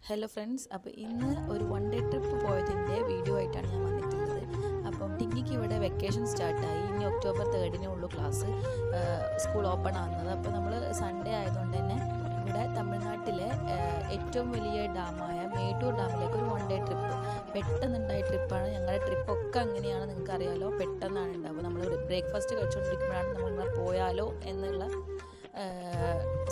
Hello friends, അപ്പോൾ ഇന്ന് ഒരു വൺ ഡേ ട്രിപ്പ് പോയതിൻ്റെ വീഡിയോ ആയിട്ടാണ് ഞാൻ വന്നിട്ടുള്ളത്. അപ്പം ടിങ്കിക്ക് ഇവിടെ വെക്കേഷൻ സ്റ്റാർട്ടായി. ഇനി ഒക്ടോബർ 3 ഉള്ളൂ ക്ലാസ്, സ്കൂൾ ഓപ്പൺ ആകുന്നത്. അപ്പോൾ നമ്മൾ സൺഡേ ആയതുകൊണ്ട് തന്നെ ഇവിടെ തമിഴ്നാട്ടിലെ ഏറ്റവും വലിയ ഡാമായ മേട്ടൂർ ഡാമിലേക്ക് ഒരു വൺ ഡേ ട്രിപ്പ്, പെട്ടെന്നുണ്ടായ ട്രിപ്പാണ്. ഞങ്ങളുടെ ട്രിപ്പൊക്കെ അങ്ങനെയാണ്, നിങ്ങൾക്ക് അറിയാലോ, പെട്ടെന്നാണ് ഉണ്ടാവുക. നമ്മൾ ബ്രേക്ക്ഫാസ്റ്റ് കഴിച്ചുകൊണ്ടിരിക്കുമ്പോഴാണ് നമ്മളിങ്ങനെ പോയാലോ എന്നുള്ള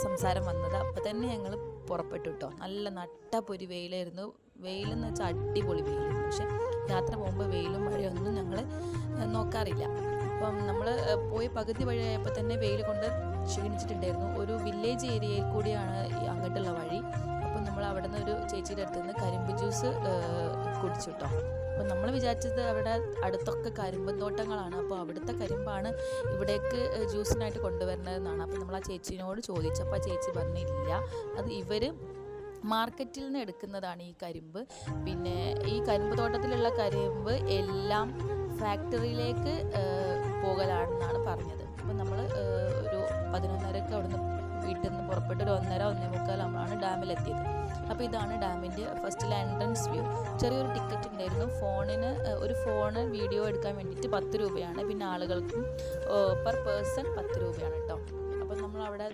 സംസാരം വന്നത്. അപ്പോൾ തന്നെ ഞങ്ങൾ പുറപ്പെട്ടു കേട്ടോ. നല്ല നട്ടപ്പൊരി വെയിലായിരുന്നു. വെയിലെന്ന് വെച്ചാൽ അടിപൊളി വെയിലായിരുന്നു. പക്ഷെ യാത്ര പോകുമ്പോൾ വെയിലും മഴയൊന്നും ഞങ്ങൾ നോക്കാറില്ല. അപ്പം നമ്മൾ പോയി പകുതി വഴിയായപ്പോൾ തന്നെ വെയിൽ കൊണ്ട് ക്ഷീണിച്ചിട്ടുണ്ടായിരുന്നു. ഒരു വില്ലേജ് ഏരിയയിൽ കൂടിയാണ് അങ്ങോട്ടുള്ള വഴി. അപ്പം നമ്മൾ അവിടെ നിന്ന് ഒരു ചേച്ചിയുടെ അടുത്ത് നിന്ന് കരിമ്പ് ജ്യൂസ് കുടിച്ചു കേട്ടോ. അപ്പോൾ നമ്മൾ വിചാരിച്ചത് അവിടെ അടുത്തൊക്കെ കരിമ്പൻ തോട്ടങ്ങളാണ്, അപ്പോൾ അവിടുത്തെ കരിമ്പാണ് ഇവിടേക്ക് ജ്യൂസിനായിട്ട് കൊണ്ടുവരുന്നതെന്നാണ്. അപ്പോൾ നമ്മൾ ആ ചേച്ചിനോട് ചോദിച്ചപ്പോൾ ആ ചേച്ചി പറഞ്ഞില്ല, അത് ഇവർ മാർക്കറ്റിൽ നിന്ന് എടുക്കുന്നതാണ് ഈ കരിമ്പ്. പിന്നെ ഈ കരിമ്പ് തോട്ടത്തിലുള്ള കരിമ്പ് എല്ലാം ഫാക്ടറിയിലേക്ക് പോകലാണെന്നാണ് പറഞ്ഞത്. അപ്പം നമ്മൾ ഒരു 11:30 അവിടുന്ന് വീട്ടിൽ നിന്ന് പുറപ്പെട്ട് ഒരു 1:30-1:45 ആകുമ്പോഴാണ് ഡാമിലെത്തിയത്. അപ്പോൾ ഇതാണ് ഡാമിൻ്റെ ഫസ്റ്റിലെ എൻട്രൻസ് വ്യൂ. ചെറിയൊരു ടിക്കറ്റ് ഉണ്ടായിരുന്നു. ഒരു ഫോണ് വീഡിയോ എടുക്കാൻ വേണ്ടിയിട്ട് 10 രൂപയാണ്. പിന്നെ ആളുകൾക്കും പെർ പേഴ്സൺ 10 രൂപയാണ് കേട്ടോ. അപ്പം നമ്മൾ അവിടെ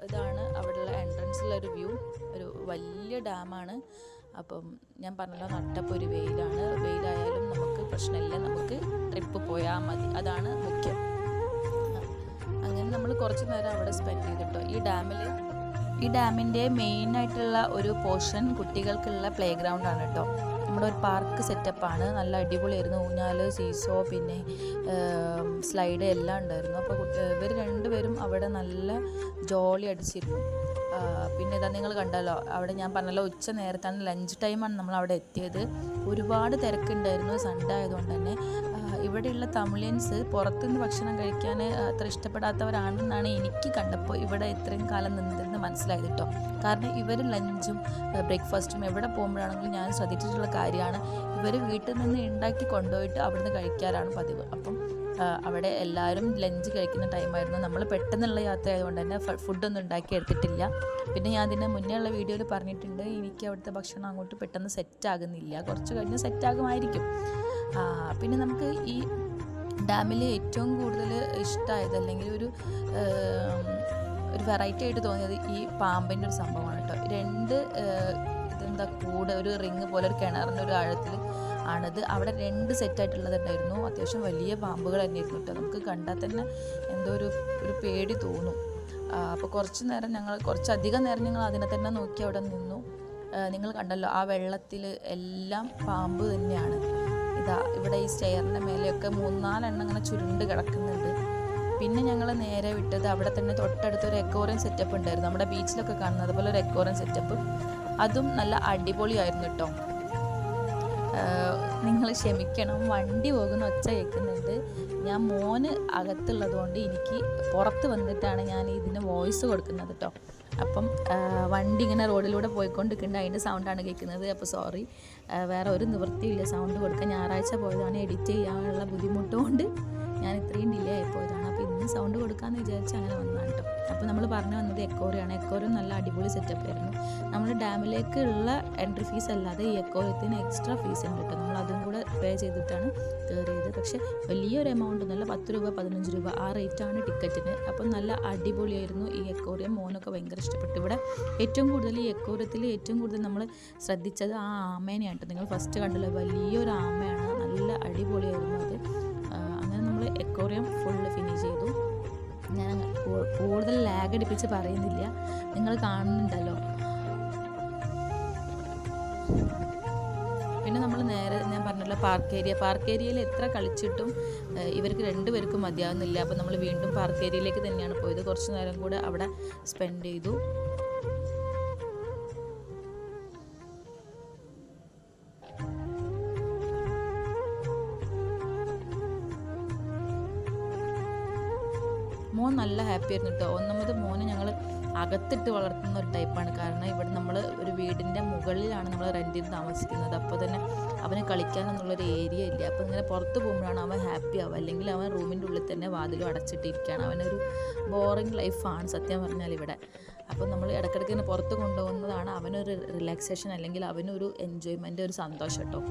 ഇതാണ് അവിടെയുള്ള എൻട്രൻസിലൊരു വ്യൂ. ഒരു വലിയ ഡാമാണ്. അപ്പം ഞാൻ പറഞ്ഞല്ലോ, നട്ടപ്പൊരു വെയിലാണ്. വെയിലായാലും നമുക്ക് പ്രശ്നമില്ല, നമുക്ക് ട്രിപ്പ് പോയാൽ മതി, അതാണ് മുഖ്യം. അങ്ങനെ നമ്മൾ കുറച്ച് നേരം അവിടെ സ്പെൻഡ് ചെയ്തിട്ടോ. ഈ ഡാമിൻ്റെ മെയിനായിട്ടുള്ള ഒരു പോർഷൻ കുട്ടികൾക്കുള്ള പ്ലേ ഗ്രൗണ്ടാണ് കേട്ടോ. നമ്മുടെ ഒരു പാർക്ക് സെറ്റപ്പാണ്. നല്ല അടിപൊളിയായിരുന്നു. ഊഞ്ഞാൽ, സീസോ, പിന്നെ സ്ലൈഡ് എല്ലാം ഉണ്ടായിരുന്നു. അപ്പോൾ ഇവർ രണ്ടുപേരും അവിടെ നല്ല ജോളി അടിച്ചിരുന്നു. പിന്നെ ഇതാ നിങ്ങൾ കണ്ടല്ലോ, അവിടെ ഞാൻ പറഞ്ഞല്ലോ ഉച്ച നേരത്താണ്, ലഞ്ച് ടൈമാണ് നമ്മൾ അവിടെ എത്തിയത്. ഒരുപാട് തിരക്കുണ്ടായിരുന്നു സൺഡേ ആയതുകൊണ്ട് തന്നെ. ഇവിടെയുള്ള തമിഴിയൻസ് പുറത്തുനിന്ന് ഭക്ഷണം കഴിക്കാൻ അത്ര ഇഷ്ടപ്പെടാത്തവരാണെന്നാണ് എനിക്ക് കണ്ടപ്പോൾ ഇവിടെ ഇത്രയും കാലം നിന്നതെന്ന് മനസ്സിലായത് കേട്ടോ. കാരണം ഇവർ ലഞ്ചും ബ്രേക്ക്ഫാസ്റ്റും എവിടെ പോകുമ്പോഴാണെങ്കിലും ഞാൻ ശ്രദ്ധിച്ചിട്ടുള്ള കാര്യമാണ്, ഇവർ വീട്ടിൽ നിന്ന് ഉണ്ടാക്കി കൊണ്ടുപോയിട്ട് അവിടുന്ന് കഴിക്കാറാണ് പതിവ്. അപ്പം അവിടെ എല്ലാവരും ലഞ്ച് കഴിക്കുന്ന ടൈമായിരുന്നു. നമ്മൾ പെട്ടെന്നുള്ള യാത്ര ആയതുകൊണ്ട് തന്നെ ഫുഡൊന്നും ഉണ്ടാക്കി എടുത്തിട്ടില്ല. പിന്നെ ഞാൻ അതിന് മുന്നേ ഉള്ള വീഡിയോയിൽ പറഞ്ഞിട്ടുണ്ട്, എനിക്ക് അവിടുത്തെ ഭക്ഷണം അങ്ങോട്ട് പെട്ടെന്ന് സെറ്റാകുന്നില്ല, കുറച്ച് കഴിഞ്ഞ് സെറ്റാകുമായിരിക്കും. പിന്നെ നമുക്ക് ഈ ഡാമിൽ ഏറ്റവും കൂടുതൽ ഇഷ്ടമായത്, അല്ലെങ്കിൽ ഒരു വെറൈറ്റി ആയിട്ട് തോന്നിയത് ഈ പാമ്പിൻ്റെ ഒരു സംഭവമാണ് കേട്ടോ. ഇതെന്താ കൂടെ ഒരു റിങ് പോലെ ഒരു കിണറിൻ്റെ ഒരു ആഴത്തിൽ ആണത്. അവിടെ 2 സെറ്റായിട്ടുള്ളതുണ്ടായിരുന്നു. അത്യാവശ്യം വലിയ പാമ്പുകൾ തന്നെ ആയിരുന്നു കേട്ടോ. നമുക്ക് കണ്ടാൽ തന്നെ എന്തോ ഒരു പേടി തോന്നും. അപ്പോൾ കുറച്ചധികം നേരം ഞങ്ങൾ അതിനെ തന്നെ നോക്കി അവിടെ നിന്നു. നിങ്ങൾ കണ്ടല്ലോ, ആ വെള്ളത്തിൽ എല്ലാം പാമ്പ് തന്നെയാണ്. ഇവിടെ ഈ സ്റ്റെയറിൻ്റെ മേലെയൊക്കെ 3-4 എണ്ണം അങ്ങനെ ചുരുണ്ട് കിടക്കുന്നുണ്ട്. പിന്നെ ഞങ്ങൾ നേരെ വിട്ടത് അവിടെ തന്നെ തൊട്ടടുത്തൊരു എക്കോറിയം സെറ്റപ്പ് ഉണ്ടായിരുന്നു. നമ്മുടെ ബീച്ചിലൊക്കെ കാണുന്നത് അതുപോലെ ഒരു എക്കോറിയം സെറ്റപ്പ്, അതും നല്ല അടിപൊളിയായിരുന്നു കേട്ടോ. നിങ്ങൾ ക്ഷമിക്കണം, വണ്ടി പോകുന്ന ഒച്ച കേൾക്കുന്നുണ്ട്. ഞാൻ മോന് അകത്തുള്ളതുകൊണ്ട് എനിക്ക് പുറത്ത് വന്നിട്ടാണ് ഞാൻ ഇതിന് വോയിസ് കൊടുക്കുന്നത് കേട്ടോ. അപ്പം വണ്ടി ഇങ്ങനെ റോഡിലൂടെ പോയിക്കൊണ്ടിരിക്കുന്നുണ്ട്, അതിൻ്റെ സൗണ്ടാണ് കേൾക്കുന്നത്. അപ്പോൾ സോറി, വേറെ ഒരു നിവൃത്തിയില്ല സൗണ്ട് കൊടുക്കാൻ. ഞായറാഴ്ച പോയതാണ്, എഡിറ്റ് ചെയ്യാനുള്ള ബുദ്ധിമുട്ടുകൊണ്ട് ഞാൻ ഇത്രയും ഡിലേ ആയിപ്പോയതാണ്. അപ്പോൾ ഇന്ന് സൗണ്ട് കൊടുക്കാമെന്ന് വിചാരിച്ച് അങ്ങനെ വന്നതാണ് കേട്ടോ. അപ്പോൾ നമ്മൾ പറഞ്ഞു വന്നത് എക്കോറിയാണ്. എക്കോറിയം നല്ല അടിപൊളി സെറ്റപ്പ് ആയിരുന്നു. നമ്മൾ ഡാമിലേക്കുള്ള എൻട്രി ഫീസ് അല്ലാതെ ഈ എക്കോറിയത്തിന് എക്സ്ട്രാ ഫീസ് ഉണ്ട് കേട്ടോ. നമ്മൾ അതും കൂടെ പേ ചെയ്തിട്ടാണ് കയറിയത്. പക്ഷേ വലിയൊരു എമൗണ്ട് ഒന്നുമല്ല, 10 രൂപ 15 രൂപ ആ റേറ്റാണ് ടിക്കറ്റിന്. അപ്പം നല്ല അടിപൊളിയായിരുന്നു ഈ എക്കോറിയം. മോനൊക്കെ ഭയങ്കര ഇഷ്ടപ്പെട്ടു. ഇവിടെ ഏറ്റവും കൂടുതൽ ഈ എക്കോറിയത്തിൽ ഏറ്റവും കൂടുതൽ നമ്മൾ ശ്രദ്ധിച്ചത് ആ ആമേനെയാണ് കേട്ടോ. നിങ്ങൾ ഫസ്റ്റ് കണ്ടല്ലോ, വലിയൊരു ആമയാണ്. നല്ല അടിപൊളിയായിരുന്നു അത്. അങ്ങനെ നമ്മൾ എക്കോറിയം ഫുള്ള് ഫിനിഷ് ചെയ്തു. ഞാൻ കൂടുതൽ ലാഗ് അടിപ്പിച്ച് പറയുന്നില്ല, നിങ്ങൾ കാണുന്നുണ്ടല്ലോ. പിന്നെ നമ്മൾ നേരെ ഞാൻ പറഞ്ഞല്ലോ പാർക്ക് ഏരിയയിൽ എത്ര കളിച്ചിട്ടും ഇവർക്ക് 2 പേർക്കും മതിയാവുന്നില്ല. അപ്പോൾ നമ്മൾ വീണ്ടും പാർക്ക് ഏരിയയിലേക്ക് തന്നെയാണ് പോയത്. കുറച്ച് നേരം കൂടെ അവിടെ സ്പെൻഡ് ചെയ്തു. മോൻ നല്ല ഹാപ്പി ആയിരുന്നു കേട്ടോ. ഒന്നാമത് മോനെ ഞങ്ങൾ അകത്തിട്ട് വളർത്തുന്ന ഒരു ടൈപ്പാണ്. കാരണം ഇവിടെ നമ്മൾ ഒരു വീടിൻ്റെ മുകളിലാണ് നമ്മൾ റെൻറ്റിന് താമസിക്കുന്നത്. അപ്പോൾ തന്നെ അവന് കളിക്കാനെന്നുള്ളൊരു ഏരിയ ഇല്ല. അപ്പോൾ ഇങ്ങനെ പുറത്ത് പോകുമ്പോഴാണ് അവൻ ഹാപ്പി ആവുക. അല്ലെങ്കിൽ അവൻ റൂമിൻ്റെ ഉള്ളിൽ തന്നെ വാതിലും അടച്ചിട്ടിരിക്കുകയാണ്. അവനൊരു ബോറിങ് ലൈഫാണ് സത്യം പറഞ്ഞാൽ ഇവിടെ. അപ്പോൾ നമ്മൾ ഇടയ്ക്കിടയ്ക്ക് തന്നെ പുറത്ത് കൊണ്ടുപോകുന്നതാണ് അവനൊരു റിലാക്സേഷൻ, അല്ലെങ്കിൽ അവനൊരു എൻജോയ്മെൻറ്റ്, ഒരു സന്തോഷം കേട്ടോ.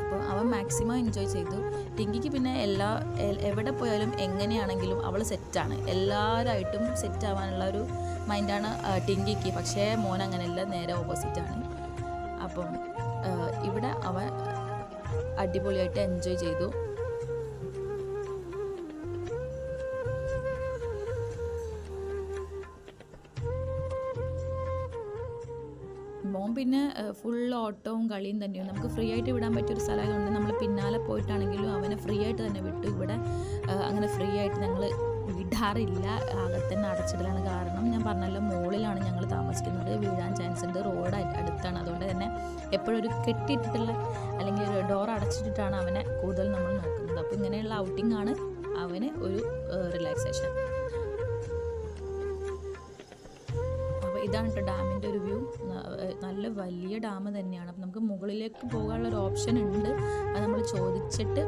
അപ്പോൾ അവൻ മാക്സിമം എൻജോയ് ചെയ്തു. ടിങ്കിക്ക് പിന്നെ എവിടെ പോയാലും എങ്ങനെയാണെങ്കിലും അവൾ സെറ്റാണ്, എല്ലാവരായിട്ടും സെറ്റ് ആവാനുള്ള ഒരു മൈൻഡാണ് ടിങ്കിക്ക്. പക്ഷേ മോൻ അങ്ങനെയല്ല, നേരെ ഓപ്പോസിറ്റാണ്. അപ്പം ഇവിടെ അവൻ അടിപൊളിയായിട്ട് എൻജോയ് ചെയ്തു. മോൻ പിന്നെ ഫുൾ ഓട്ടവും കളിയും തന്നെയാണ്. നമുക്ക് ഫ്രീ ആയിട്ട് വിടാൻ പറ്റിയൊരു സ്ഥലമായതുകൊണ്ട് നമ്മൾ പിന്നാലെ പോയിട്ടാണെങ്കിലും അവനെ ഫ്രീ ആയിട്ട് തന്നെ വിട്ടു. ഇവിടെ അങ്ങനെ ഫ്രീ ആയിട്ട് ഞങ്ങൾ വിടാറില്ല, അകത്ത് തന്നെ അടച്ചിടലാണ്. കാരണം ഞാൻ പറഞ്ഞല്ലോ, മുകളിലാണ് ഞങ്ങൾ താമസിക്കുന്നത്, വീഴാൻ ചാൻസ് ഉണ്ട്, റോഡ് അടുത്താണ്. അതുകൊണ്ട് തന്നെ എപ്പോഴും ഒരു കെട്ടിയിട്ടിട്ടുള്ള അല്ലെങ്കിൽ ഒരു ഡോർ അടച്ചിട്ടിട്ടാണ് അവനെ കൂടുതൽ നമ്മൾ നോക്കുന്നത്. അപ്പോൾ ഇങ്ങനെയുള്ള ഔട്ടിംഗ് ആണ് അവന് ഒരു റിലാക്സേഷൻ. ഇതാണ് കേട്ടോ ഡാമിൻ്റെ ഒരു വ്യൂ. നല്ല വലിയ ഡാം തന്നെയാണ്. അപ്പം നമുക്ക് മുകളിലേക്ക് പോകാനുള്ളൊരു ഓപ്ഷൻ ഉണ്ട്, അത് നമ്മൾ ചോദിച്ചിട്ട്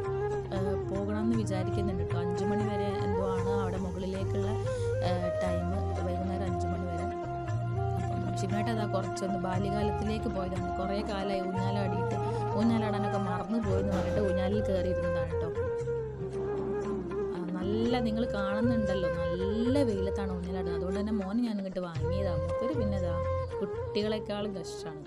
പോകണമെന്ന് വിചാരിക്കുന്നുണ്ട് കേട്ടോ. 5 മണി വരെ എന്തോ ആണ് അവിടെ മുകളിലേക്കുള്ള ടൈം, വൈകുന്നേരം 5 മണി വരെ. അപ്പം ഷിബിനായിട്ട് അതാ കുറച്ചൊന്ന് ബാല്യകാലത്തിലേക്ക് പോയതാണ്. കുറേ കാലമായി ഊഞ്ഞാലാടാനൊക്കെ മറന്നു പോയെന്ന് പറഞ്ഞിട്ട് ഊഞ്ഞാലിൽ കയറിയിരുന്നതാണ് കേട്ടോ. നല്ല നിങ്ങൾ കാണുന്നുണ്ടല്ലോ, നല്ല വെയിലത്താണ് ഊഞ്ഞാലാടുന്നത്. അതുകൊണ്ട് തന്നെ മോന് ഞാൻ ഇങ്ങോട്ട് വാങ്ങിയതാണ്. മൂപ്പര് പിന്നെ ഇതാ കുട്ടികളെക്കാളും കഷ്ടമാണ്.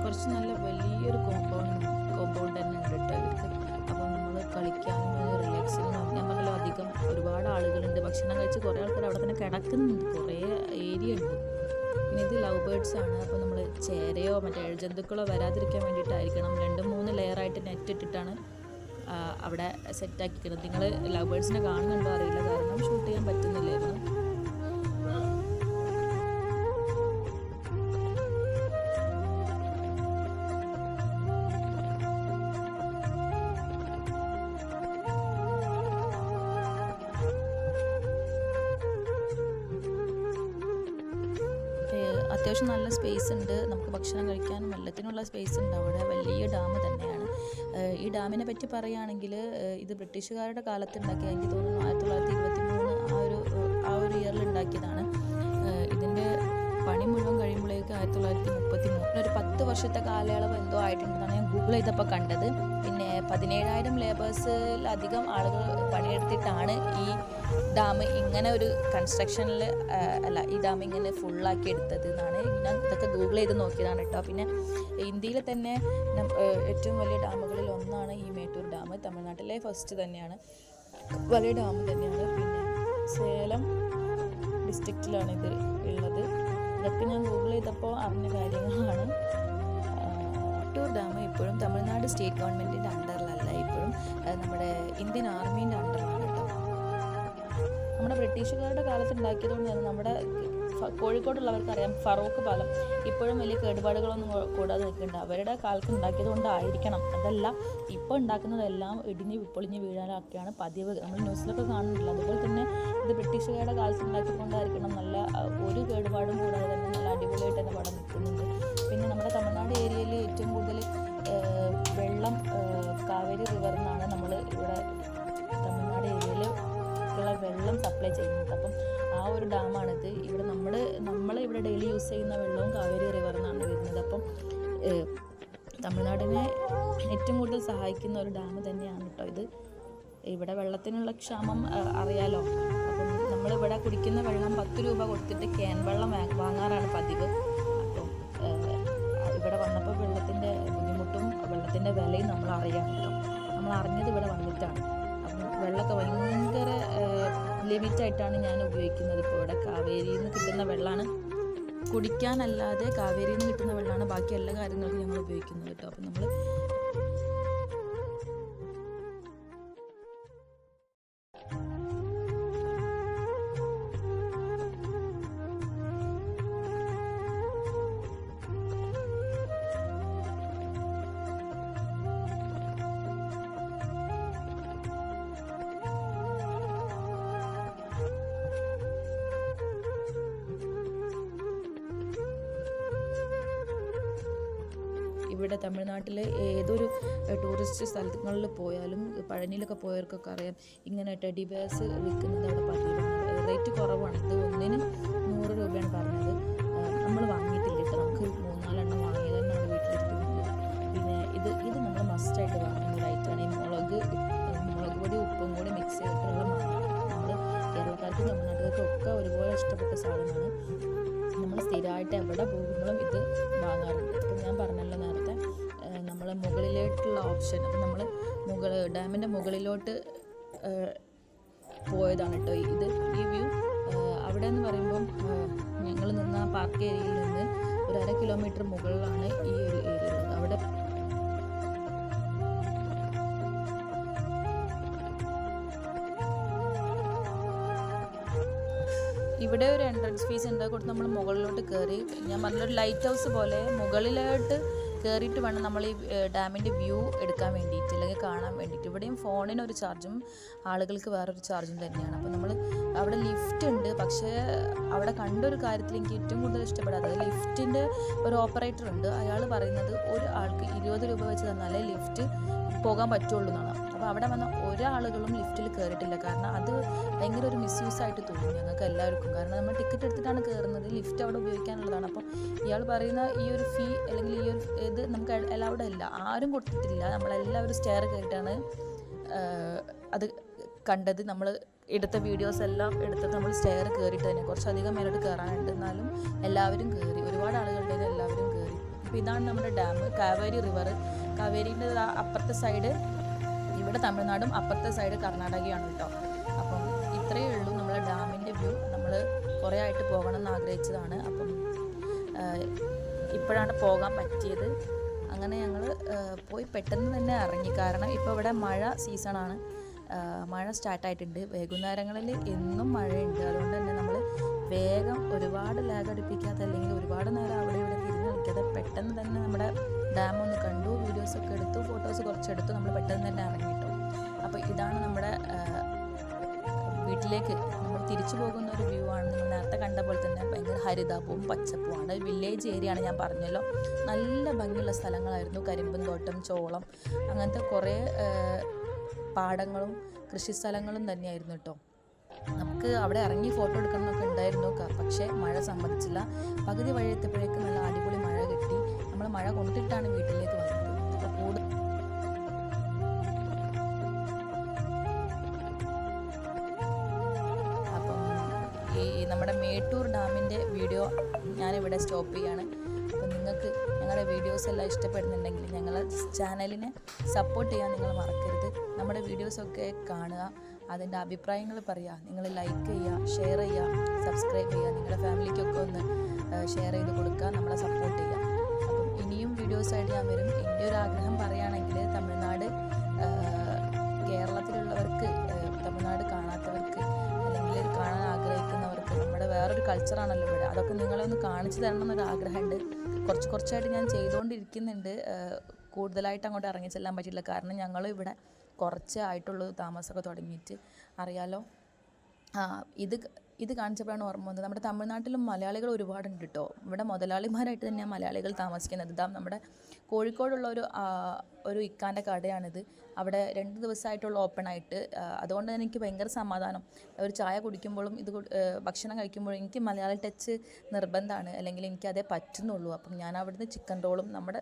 കുറച്ച് നല്ല വലിയൊരു കോമ്പൗണ്ട് തന്നെ ഉണ്ട് കേട്ടോ ഇവർക്ക്. അപ്പം നമ്മൾ കളിക്കാനും റിലാക്സിനും, ഞാൻ പറഞ്ഞല്ലോ അധികം ഒരുപാട് ആളുകളുണ്ട്. ഭക്ഷണം കഴിച്ച് കുറേ ആൾക്കാർ അവിടെ തന്നെ കിടക്കുന്നുണ്ട്, കുറേ ഏരിയ ഉണ്ട്. പിന്നെ ഇത് ലവ് ബേർഡ്സ് ആണ്. അപ്പോൾ നമ്മൾ ചേരയോ മറ്റേ ഇഴജന്തുക്കളോ വരാതിരിക്കാൻ വേണ്ടിയിട്ടായിരിക്കണം 2-3 ലെയറായിട്ട് നെറ്റ് ഇട്ടിട്ടാണ് അവിടെ സെറ്റാക്കിക്കുന്നത്. നിങ്ങൾ ലവ് ബേർഡ്സിനെ കാണുന്നുണ്ടോ അറിയില്ല, കാരണം ഷൂട്ട് ചെയ്യാൻ പറ്റുന്നില്ലായിരുന്നു. അത്യാവശ്യം നല്ല സ്പേസ് ഉണ്ട്, നമുക്ക് ഭക്ഷണം കഴിക്കാനും എല്ലാത്തിനുള്ള സ്പേസ് ഉണ്ട്. അവിടെ വലിയ ഡാം തന്നെയാണ്. ഈ ഡാമിനെ പറ്റി പറയുകയാണെങ്കിൽ ഇത് ബ്രിട്ടീഷുകാരുടെ കാലത്ത് ഉണ്ടാക്കിയ, എനിക്ക് തോന്നുന്നു 1923 ആ ഒരു ഇയറിൽ ഉണ്ടാക്കിയതാണ്. ഇതിൻ്റെ പണി മുഴുവൻ കഴിയുമ്പോഴേക്ക് 1933, ഒരു 10 വർഷത്തെ കാലയളവ് എന്തോ ആയിട്ടുണ്ടെന്നാണ് ഞാൻ ഗൂഗിൾ ചെയ്തപ്പോൾ കണ്ടത്. പിന്നെ 17,000 ലേബേഴ്സിലധികം ആളുകൾ പണിയെടുത്തിട്ടാണ് ഈ ഡാം ഇങ്ങനെ ഒരു കൺസ്ട്രക്ഷനിൽ ഈ ഡാം ഇങ്ങനെ ഫുള്ളാക്കി എടുത്തത് എന്നാണ് ഞാൻ ഇതൊക്കെ ഗൂഗിൾ ചെയ്ത് നോക്കിയതാണ് കേട്ടോ. പിന്നെ ഇന്ത്യയിലെ തന്നെ ഏറ്റവും വലിയ ഡാമുകളിൽ ഒന്നാണ് ഈ മേട്ടൂർ ഡാം. തമിഴ്നാട്ടിലെ ഫസ്റ്റ് തന്നെയാണ്, വലിയ ഡാം തന്നെയാണ്. പിന്നെ സേലം ഡിസ്ട്രിക്റ്റിലാണ് ഇത് ഉള്ളത്. ഇതൊക്കെ ഞാൻ ഗൂഗിൾ ചെയ്തപ്പോൾ അറിഞ്ഞ കാര്യങ്ങളാണ്. മേട്ടൂർ ഡാം ഇപ്പോഴും തമിഴ്നാട് സ്റ്റേറ്റ് ഗവൺമെൻറ്റിൻ്റെ അണ്ടറിലല്ല, ഇപ്പോഴും നമ്മുടെ ഇന്ത്യൻ ആർമീൻ്റെ അണ്ടറിലാണ് കേട്ടോ. നമ്മുടെ ബ്രിട്ടീഷുകാരുടെ കാലത്ത് ഉണ്ടാക്കിയതുകൊണ്ട് തന്നെ നമ്മുടെ കോഴിക്കോടുള്ളവർക്ക് അറിയാം, ഫറൂഖ് പാലം ഇപ്പോഴും വലിയ കേടുപാടുകളൊന്നും കൂടാതെ നിൽക്കുന്നുണ്ട്. അവരുടെ കാലത്ത് ഉണ്ടാക്കിയത് കൊണ്ടായിരിക്കണം, അതല്ല ഇപ്പോൾ ഉണ്ടാക്കുന്നതെല്ലാം ഇടിഞ്ഞ് പൊളിഞ്ഞ് വീഴാനൊക്കെയാണ് പതിവ്. നമ്മൾ ന്യൂസിലൊക്കെ കാണുന്നില്ല. അതുപോലെ തന്നെ ഇത് ബ്രിട്ടീഷുകാരുടെ കാലത്ത് ഉണ്ടാക്കിയത് കൊണ്ടായിരിക്കണം നല്ല ഒരു കേടുപാടും കൂടാതെ തന്നെ നല്ല അടിപൊളിയായിട്ട് തന്നെ പടം നിൽക്കുന്നുണ്ട്. പിന്നെ നമ്മുടെ തമിഴ്നാട് ഏരിയയിൽ ഏറ്റവും കൂടുതൽ വെള്ളം കാവേരി റിവറിൽ നിന്നാണ് നമ്മൾ ഇവിടെ തമിഴ്നാട് ഏരിയയിൽ വെള്ളം സപ്ലൈ ചെയ്യുന്നത്. അപ്പം ആ ഒരു ഡാമാണിത്. ഇവിടെ നമ്മൾ ഇവിടെ ഡെയിലി യൂസ് ചെയ്യുന്ന വെള്ളവും കാവേരി റിവറിൽ നിന്നാണ് വരുന്നത്. അപ്പം തമിഴ്നാടിനെ ഏറ്റവും കൂടുതൽ സഹായിക്കുന്ന ഒരു ഡാം തന്നെയാണ് കേട്ടോ ഇത്. ഇവിടെ വെള്ളത്തിനുള്ള ക്ഷാമം അറിയാലോ. അപ്പം നമ്മളിവിടെ കുടിക്കുന്ന വെള്ളം 10 രൂപ കൊടുത്തിട്ട് ക്യാൻ വെള്ളം വാങ്ങാറാണ് പതിവ്. അപ്പം ഇവിടെ വന്നപ്പോൾ വെള്ളത്തിൻ്റെ ബുദ്ധിമുട്ടും വെള്ളത്തിൻ്റെ വിലയും നമ്മൾ അറിയാം കേട്ടോ. നമ്മൾ അറിഞ്ഞത് ഇവിടെ വന്നിട്ടാണ്. അപ്പം വെള്ളമൊക്കെ ഭയങ്കര ലിമിറ്റായിട്ടാണ് ഞാൻ ഉപയോഗിക്കുന്നത്. ഇപ്പോൾ ഇവിടെ കാവേരിയിൽ നിന്ന് കിട്ടുന്ന വെള്ളമാണ്, കുടിക്കാനല്ലാതെ കാവേരിയിൽ നിന്ന് കിട്ടുന്ന വെള്ളമാണ് ബാക്കി എല്ലാ കാര്യങ്ങൾക്കും ഞങ്ങൾ ഉപയോഗിക്കുന്നത് കേട്ടോ. അപ്പം നമ്മൾ ഇവിടെ തമിഴ്നാട്ടിലെ ഏതൊരു ടൂറിസ്റ്റ് സ്ഥലങ്ങളിൽ പോയാലും പഴനിയിലൊക്കെ പോയവർക്കൊക്കെ അറിയാം, ഇങ്ങനെ ടെഡി ബേഴ്സ് വിൽക്കുന്നത് അവിടെ പതിവാണ്. റേറ്റ് കുറവാണ്. ഇത് ഒന്നിന് 100 രൂപയാണ് പറഞ്ഞത്. നമ്മൾ വാങ്ങിയിട്ടില്ല കേട്ടോ, നമുക്ക് 3-4 വാങ്ങിയത് തന്നെയാണ് വീട്ടിലിരിക്കുന്നത്. പിന്നെ ഇത് നമ്മൾ മസ്റ്റായിട്ട് വാങ്ങുന്ന ഒരു ഐറ്റമാണ്. ഈ മുളക് പൊടി ഉപ്പും കൂടി മിക്സ് ചെയ്തിട്ടുള്ള നമ്മൾ കേരളക്കാർക്കും തമിഴ്നാട്ടുകാർക്കും ഒക്കെ ഒരുപോലെ ഇഷ്ടപ്പെട്ട സാധനമാണ്. നമ്മൾ സ്ഥിരമായിട്ട് എവിടെ പോകുമ്പോഴും ഇത് വാങ്ങാറുണ്ട്. ഇപ്പം ഞാൻ പറഞ്ഞല്ലോ നേരത്തെ, നമ്മൾ മുകളിലോട്ടുള്ള ഓപ്ഷൻ, അപ്പം നമ്മൾ ഡാമിൻ്റെ മുകളിലോട്ട് പോയതാണ് കേട്ടോ ഇത്. ഈ വ്യൂ അവിടെ എന്ന് പറയുമ്പം ഞങ്ങൾ നിന്ന പാർക്ക് ഏരിയയിൽ നിന്ന് ഒരു 1/2 കിലോമീറ്റർ മുകളിലാണ് ഈ ഒരു ഏരിയ ഉള്ളത്. അവിടെ ഇവിടെ ഒരു എൻട്രൻസ് ഫീസ് ഉണ്ട്, കൊടുത്ത് നമ്മൾ മുകളിലോട്ട് കയറി, ഞാൻ പറഞ്ഞൊരു ലൈറ്റ് ഹൗസ് പോലെ മുകളിലോട്ട് കയറിയിട്ട് വേണം നമ്മൾ ഈ ഡാമിൻ്റെ വ്യൂ എടുക്കാൻ വേണ്ടിയിട്ട്, അല്ലെങ്കിൽ കാണാൻ വേണ്ടിയിട്ട്. ഇവിടെയും ഫോണിനൊരു ചാർജും ആളുകൾക്ക് വേറൊരു ചാർജും തന്നെയാണ്. അപ്പോൾ നമ്മൾ അവിടെ ലിഫ്റ്റ് ഉണ്ട്, പക്ഷേ അവിടെ കണ്ടൊരു കാര്യത്തിൽ എനിക്ക് ഏറ്റവും കൂടുതൽ ഇഷ്ടപ്പെടാത്തത്, ലിഫ്റ്റിൻ്റെ ഒരു ഓപ്പറേറ്റർ ഉണ്ട്. അയാൾ പറയുന്നത് ഒരു ആൾക്ക് 20 രൂപ വെച്ച് തന്നാലേ ലിഫ്റ്റ് പോകാൻ പറ്റുള്ളൂ എന്നാണ്. അപ്പോൾ അവിടെ വന്ന ഒരാളുകളും ലിഫ്റ്റിൽ കയറിയിട്ടില്ല. കാരണം അത് ഭയങ്കര ഒരു മിസ്യൂസ് ആയിട്ട് തോന്നി ഞങ്ങൾക്ക് എല്ലാവർക്കും. കാരണം നമ്മൾ ടിക്കറ്റ് എടുത്തിട്ടാണ് കയറുന്നത്, ലിഫ്റ്റ് അവിടെ ഉപയോഗിക്കാനുള്ളതാണ്. അപ്പോൾ ഇയാൾ പറയുന്ന ഈ ഒരു ഫീ അല്ലെങ്കിൽ ഈ ഒരു ഇത് നമുക്ക് എല്ലാവരും ഇല്ല, ആരും കൊടുത്തിട്ടില്ല. നമ്മളെല്ലാവരും സ്റ്റെയർ കയറിയിട്ടാണ് അത് കണ്ടത്. നമ്മൾ എടുത്ത വീഡിയോസ് എല്ലാം എടുത്തത് നമ്മൾ സ്റ്റെയർ കയറിയിട്ട് തന്നെ, കുറച്ചധികം മേലോട്ട് കയറാനുണ്ട്. എന്നാലും എല്ലാവരും കയറി, ഒരുപാട് ആളുകളുടെ എല്ലാവരും കയറി. അപ്പോൾ ഇതാണ് നമ്മുടെ ഡാം, കാവേരി റിവർ. കാവേരീൻ്റെ അപ്പുറത്തെ സൈഡ് ഇവിടെ തമിഴ്നാടും അപ്പുറത്തെ സൈഡ് കർണാടകയാണ് കേട്ടോ. അപ്പം ഇത്രയേ ഉള്ളൂ നമ്മളെ ഡാമിൻ്റെ വ്യൂ. നമ്മൾ കുറേ ആയിട്ട് പോകണം എന്ന് ആഗ്രഹിച്ചതാണ്. അപ്പം ഇപ്പോഴാണ് പോകാൻ പറ്റിയത്. അങ്ങനെ ഞങ്ങൾ പോയി പെട്ടെന്ന് തന്നെ ഇറങ്ങി. കാരണം ഇപ്പോൾ ഇവിടെ മഴ സീസണാണ്, മഴ സ്റ്റാർട്ടായിട്ടുണ്ട്. വൈകുന്നേരങ്ങളിൽ എന്നും മഴയുണ്ട്. അതുകൊണ്ട് തന്നെ നമ്മൾ വേഗം ഒരുപാട് ലാഗ് അടുപ്പിക്കാതെ, അല്ലെങ്കിൽ ഒരുപാട് നേരം അവിടെ ഇവിടെ തിരിഞ്ഞ് നിൽക്കാതെ പെട്ടെന്ന് തന്നെ നമ്മുടെ ഡാം ഒന്ന് കണ്ടു, വീഡിയോസൊക്കെ എടുത്തു, ഫോട്ടോസ് കുറച്ചെടുത്തു, നമ്മൾ പെട്ടെന്ന് തന്നെ ഇറങ്ങിയിട്ടു. അപ്പോൾ ഇതാണ് നമ്മുടെ വീട്ടിലേക്ക് നമ്മൾ തിരിച്ചു പോകുന്ന ഒരു വ്യൂ ആണ്. നിങ്ങൾ നേരത്തെ കണ്ട പോലെ തന്നെ ഭയങ്കര ഹരിതാപവും പച്ചപ്പുമാണ്. വില്ലേജ് ഏരിയ ആണ്, ഞാൻ പറഞ്ഞല്ലോ. നല്ല ഭംഗിയുള്ള സ്ഥലങ്ങളായിരുന്നു. കരിമ്പൻ തോട്ടം, ചോളം, അങ്ങനത്തെ കുറേ പാടങ്ങളും കൃഷിസ്ഥലങ്ങളും തന്നെയായിരുന്നു കേട്ടോ. നമുക്ക് അവിടെ ഇറങ്ങി ഫോട്ടോ എടുക്കണമെന്നൊക്കെ ഉണ്ടായിരുന്നു, പക്ഷേ മഴ സമ്മതിച്ചില്ല. പകുതി വഴി എത്തിയപ്പോഴേക്കും നല്ല അടിപൊളി മഴ കിട്ടി. നമ്മൾ മഴ കൊണ്ടിട്ടാണ് വീട്ടിലേക്ക് വന്നത്. അപ്പോൾ ഈ നമ്മുടെ മേട്ടൂർ ഡാമിൻ്റെ വീഡിയോ ഞാനിവിടെ സ്റ്റോപ്പ് ചെയ്യാണ്. അപ്പോൾ നിങ്ങൾക്ക് ഞങ്ങളുടെ വീഡിയോസ് എല്ലാം ഇഷ്ടപ്പെടുന്നുണ്ടെങ്കിൽ ഞങ്ങളെ ചാനലിനെ സപ്പോർട്ട് ചെയ്യാൻ നിങ്ങൾ മറക്കരുത്. നമ്മുടെ വീഡിയോസൊക്കെ കാണുക, അതിൻ്റെ അഭിപ്രായങ്ങൾ പറയുക, നിങ്ങൾ ലൈക്ക് ചെയ്യുക, ഷെയർ ചെയ്യുക, സബ്സ്ക്രൈബ് ചെയ്യുക, നിങ്ങളുടെ ഫാമിലിക്കൊക്കെ ഒന്ന് ഷെയർ ചെയ്ത് കൊടുക്കുക, നമ്മളെ സപ്പോർട്ട് ചെയ്യുക. അപ്പം ഇനിയും വീഡിയോസായിട്ട് ഞാൻ വരും. എൻ്റെ ഒരു ആഗ്രഹം പറയുകയാണെങ്കിൽ തമിഴ്നാട് കേരളത്തിലുള്ളവർക്ക്, തമിഴ്നാട് കാണാത്തവർക്ക്, അല്ലെങ്കിൽ കാണാൻ ആഗ്രഹിക്കുന്നവർക്ക്, നമ്മുടെ വേറൊരു കൾച്ചറാണല്ലോ ഇവിടെ, അതൊക്കെ നിങ്ങളെ ഒന്ന് കാണിച്ചു തരണം എന്നൊരു ആഗ്രഹമുണ്ട്. കുറച്ചായിട്ട് ഞാൻ ചെയ്തുകൊണ്ടിരിക്കുന്നുണ്ട്. കൂടുതലായിട്ട് അങ്ങോട്ട് ഇറങ്ങി ചെല്ലാൻ പറ്റില്ല. കാരണം ഞങ്ങൾ ഇവിടെ കുറച്ചേ ആയിട്ടുള്ളൂ താമസമൊക്കെ തുടങ്ങിയിട്ട്, അറിയാലോ. ഇത് കാണിച്ചപ്പോഴാണ് ഓർമ്മ വന്നത്, നമ്മുടെ തമിഴ്നാട്ടിലും മലയാളികൾ ഒരുപാടുണ്ട് കേട്ടോ. ഇവിടെ മുതലാളിമാരായിട്ട് തന്നെയാണ് മലയാളികൾ താമസിക്കുന്നത്. ഇതാ നമ്മുടെ കോഴിക്കോടുള്ള ഒരു ഇക്കാൻ്റെ കടയാണിത്. അവിടെ 2 ദിവസമായിട്ടുള്ള ഓപ്പൺ ആയിട്ട്. അതുകൊണ്ട് തന്നെ എനിക്ക് ഭയങ്കര സമാധാനം. ഒരു ചായ കുടിക്കുമ്പോഴും ഭക്ഷണം കഴിക്കുമ്പോഴും എനിക്ക് മലയാളി ടച്ച് നിർബന്ധമാണ്, അല്ലെങ്കിൽ എനിക്ക് അതേ പറ്റുന്നുള്ളൂ. അപ്പം ഞാൻ അവിടുന്ന് ചിക്കൻ റോളും നമ്മുടെ